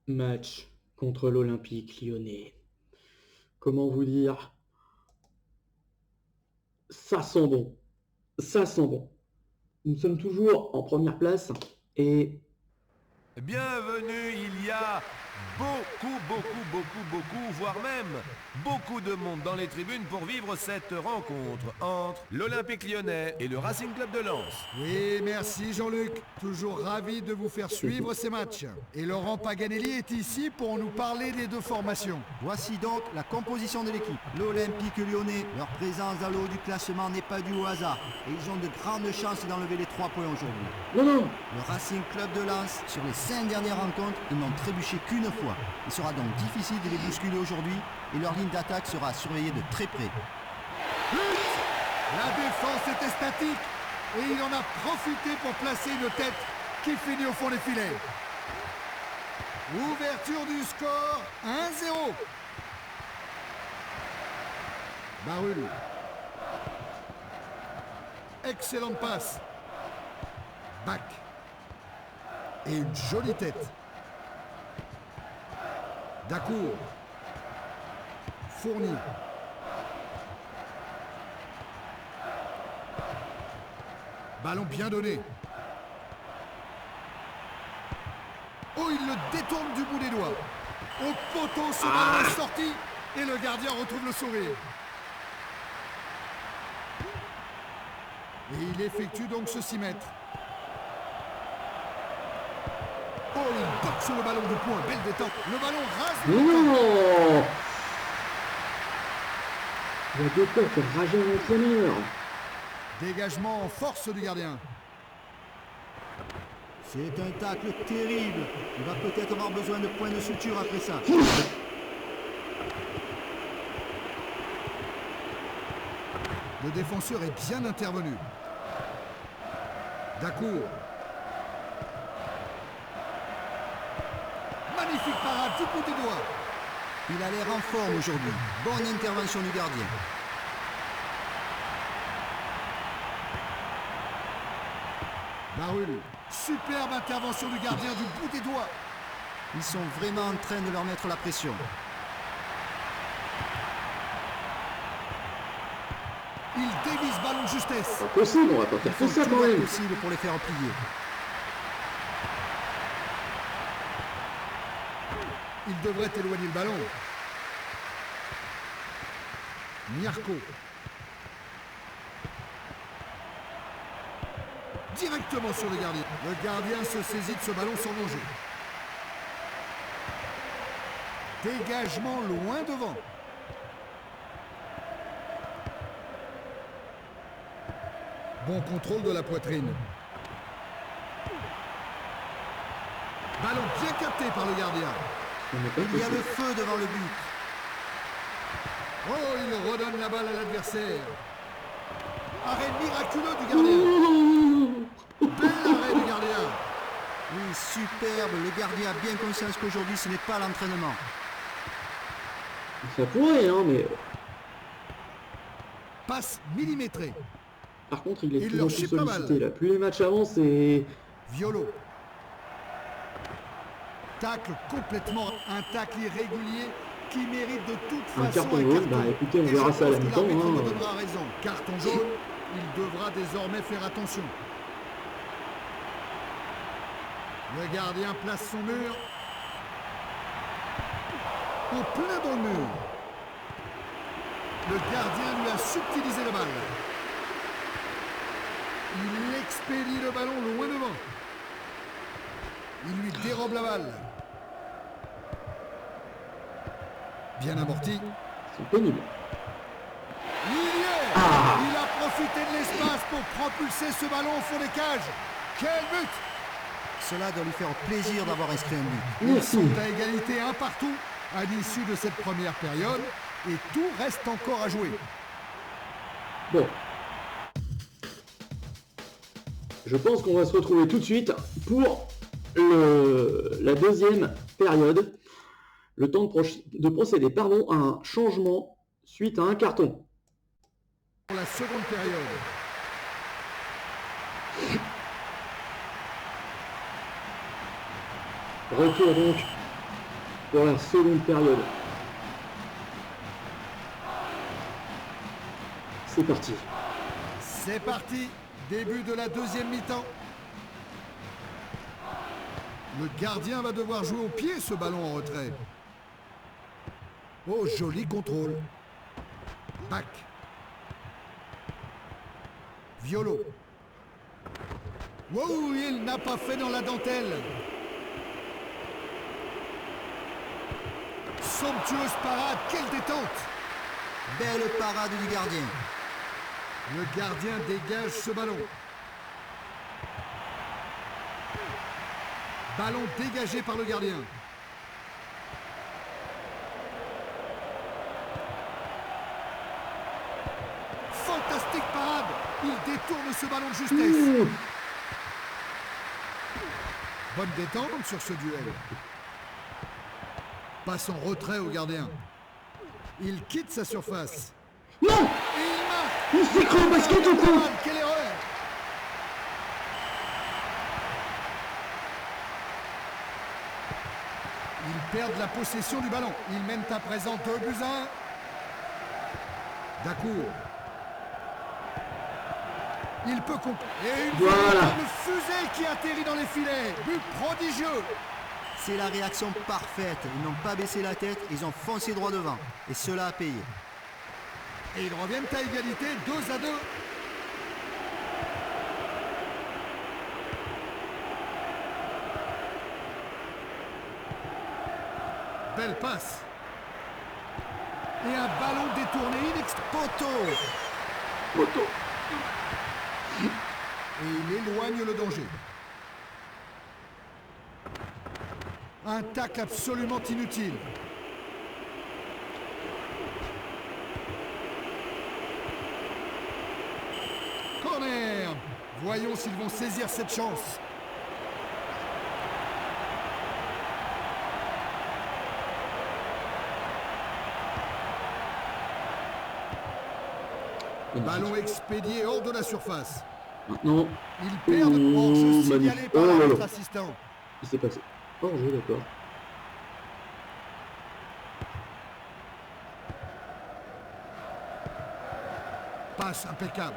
Match contre l'Olympique Lyonnais. Comment vous dire? Ça sent bon. Ça sent bon. Nous sommes toujours en première place et... Bienvenue, il y a beaucoup, voire même beaucoup de monde dans les tribunes pour vivre cette rencontre entre l'Olympique Lyonnais et le Racing Club de Lens. Oui, merci Jean-Luc. Toujours ravi de vous faire suivre ces matchs. Et Laurent Paganelli est ici pour nous parler des deux formations. Voici donc la composition de l'équipe. L'Olympique Lyonnais, leur présence dans le haut du classement n'est pas due au hasard. Et ils ont de grandes chances d'enlever les 3 points aujourd'hui. Non. Le Racing Club de Lens, sur les 5 dernières rencontres, ils n'ont trébuché qu'une fois. Il sera donc difficile de les bousculer aujourd'hui et leur ligne d'attaque sera surveillée de très près. La défense était statique et il en a profité pour placer une tête qui finit au fond des filets. Ouverture du score, 1-0. Barul. Excellente passe. Back. Et une jolie tête. Dacour. Fourni. Ballon bien donné. Oh, il le détourne du bout des doigts. Au poteau, ce ballon est sorti et le gardien retrouve le sourire. Et il effectue donc ce 6 mètres. Oh, il toque sur le ballon de poing. Belle détente. Le ballon rase. Non. La détente rage à l'entraîneur. Dégagement en force du gardien. C'est un tacle terrible. Il va peut-être avoir besoin de points de suture après ça. Le défenseur est bien intervenu. Dacour. Magnifique parade du bout des doigts. Il a l'air en forme aujourd'hui. Bonne intervention du gardien. Barul. Superbe intervention du gardien du bout des doigts. Ils sont vraiment en train de leur mettre la pression. Il dévisse ballon de justesse. Pas possible, on va pas faire tout ça quand même. Possible pour les faire plier. Il devrait éloigner le ballon. Miarco. Directement sur le gardien. Le gardien se saisit de ce ballon sans danger. Dégagement loin devant. Bon contrôle de la poitrine. Ballon bien capté par le gardien. Il y a le feu devant le but. Oh, il redonne la balle à l'adversaire. Arrêt miraculeux du gardien. Bel arrêt du gardien. Oui, superbe. Le gardien a bien conscience qu'aujourd'hui, ce n'est pas l'entraînement. Ça pourrait, hein, mais... Passe millimétrée. Par contre, il est Il toujours leur plus chip pas mal. sollicité, là. Plus les matchs avancent et... Violo. Tacle complètement, un tacle irrégulier qui mérite de toute Un façon carton jaune, bah écoutez, on Et verra je ça à la pense que mi-temps. l'arbitre Hein. me donnera raison. Carton jaune, il devra désormais faire attention. Le gardien place son mur. En plein dans le mur. Le gardien lui a subtilisé le balle. Il expédie le ballon loin devant. Il lui dérobe la balle. Bien amorti. C'est pénible. Il y est. Il a profité de l'espace pour propulser ce ballon au fond des cages. Quel but! Cela doit lui faire plaisir d'avoir inscrit un but. Ils Merci. sont à égalité un partout à l'issue de cette première période et tout reste encore à jouer. Bon. Je pense qu'on va se retrouver tout de suite pour la deuxième période. Le temps de procéder à un changement suite à un carton. Pour la seconde période. Retour donc pour la seconde période. C'est parti. C'est parti. Début de la deuxième mi-temps. Le gardien va devoir jouer au pied ce ballon en retrait. Oh, joli contrôle. Back. Violo. Wow, il n'a pas fait dans la dentelle. Somptueuse parade, quelle détente. Belle parade du gardien. Le gardien dégage ce ballon. Ballon dégagé par le gardien. Fantastique parade. Il détourne ce ballon de justesse. Bonne détente sur ce duel. Passe en retrait au gardien. Il quitte sa surface. Non! Et il marque. Il s'est cru au basket ou quoi? Quelle erreur! Ils perdent la possession du ballon. Ils mènent à présent 2-1. Dacour. Il peut compter. Et une Voilà. véritable fusée qui atterrit dans les filets. But prodigieux. C'est la réaction parfaite. Ils n'ont pas baissé la tête, ils ont foncé droit devant. Et cela a payé. Et ils reviennent à égalité, 2-2. Belle passe. Et un ballon détourné Poteau. Poteau. Et il éloigne le danger. Un tacle absolument inutile. Corner. Voyons s'ils vont saisir cette chance. Ballon expédié hors de la surface. Maintenant, Ils perdent hors-jeu signalé magnifique. par Oh là là. l'arbitre assistant. il s'est passé. Oh, jeu, d'accord. Passe impeccable.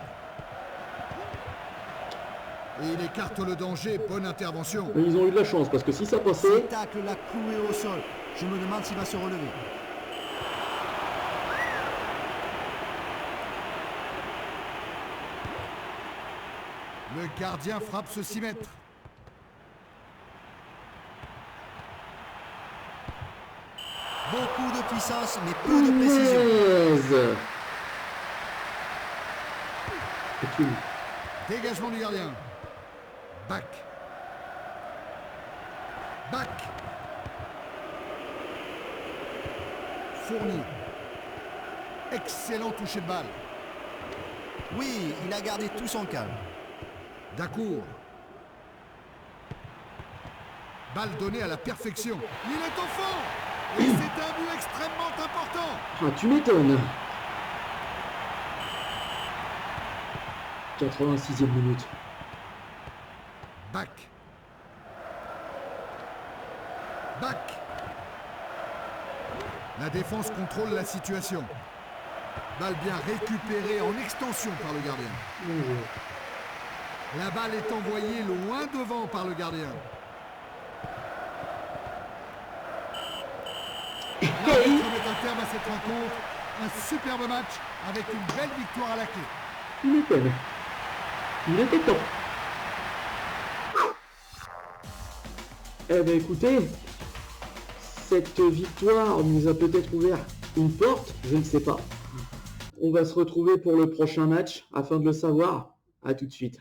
Et il écarte le danger. Bonne intervention. Mais ils ont eu de la chance parce que si ça Ce passait, tacle l'a cloué au sol. Je me demande s'il va se relever. Le gardien frappe ce 6 mètres. Beaucoup de puissance, mais peu de précision. punaise. Et tu- Dégagement du gardien. Back. Back. Fourni. Excellent toucher de balle. Oui, il a gardé tout son calme. Dacour. Balle donnée à la perfection. Il est au fond. Et c'est un but extrêmement important. Ah, tu m'étonnes. 86e minute. Back. Back. La défense contrôle la situation. Balle bien récupérée en extension par le gardien. Bon jeu. La balle est envoyée loin devant par le gardien. L'arbitre met un terme à cette rencontre. Un superbe match avec une belle victoire à la clé. Tu m'étonnes. Il était temps. Eh ben écoutez, cette victoire nous a peut-être ouvert une porte, je ne sais pas. On va se retrouver pour le prochain match afin de le savoir. À tout de suite.